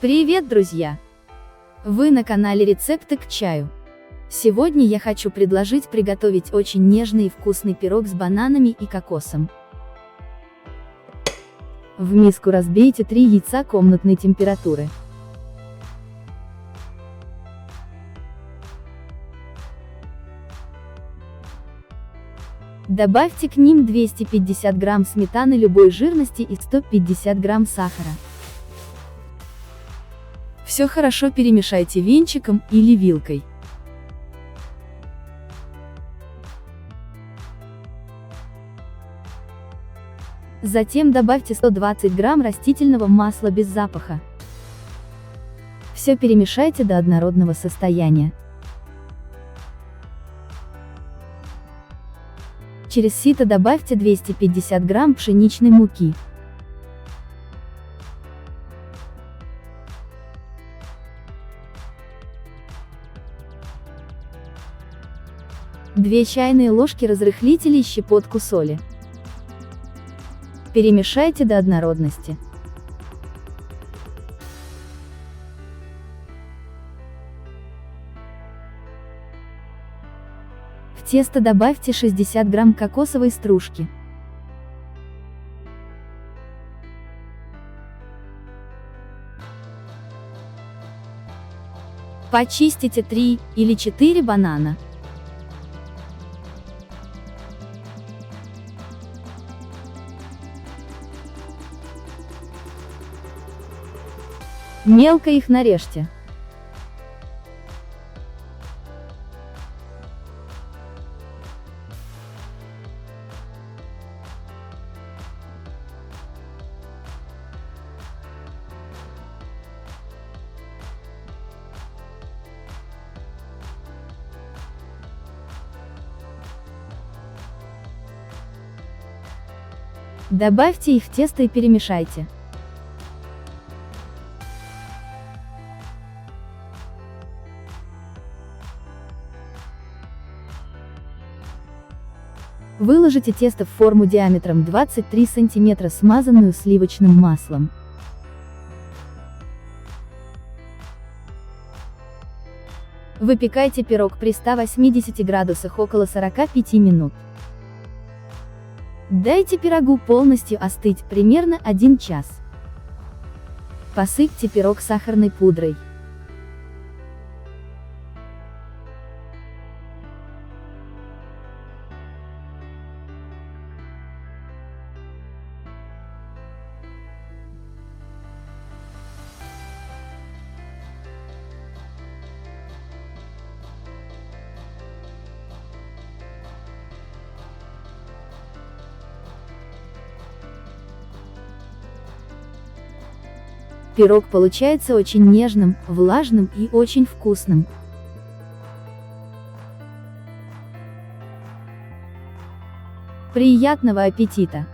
Привет, друзья! Вы на канале Рецепты к чаю. Сегодня я хочу предложить приготовить очень нежный и вкусный пирог с бананами и кокосом. В миску разбейте 3 яйца комнатной температуры. Добавьте к ним 250 грамм сметаны любой жирности и 150 грамм сахара. Все хорошо перемешайте венчиком или вилкой. Затем добавьте 120 грамм растительного масла без запаха. Все перемешайте до однородного состояния. Через сито добавьте 250 грамм пшеничной муки. Две чайные ложки разрыхлителя и щепотку соли. Перемешайте до однородности. В тесто добавьте 60 грамм кокосовой стружки. Почистите 3 или 4 банана. Мелко их нарежьте. Добавьте их в тесто и перемешайте. Выложите тесто в форму диаметром 23 см, смазанную сливочным маслом. Выпекайте пирог при 180 градусах около 45 минут. Дайте пирогу полностью остыть, примерно 1 час. Посыпьте пирог сахарной пудрой. Пирог получается очень нежным, влажным и очень вкусным. Приятного аппетита!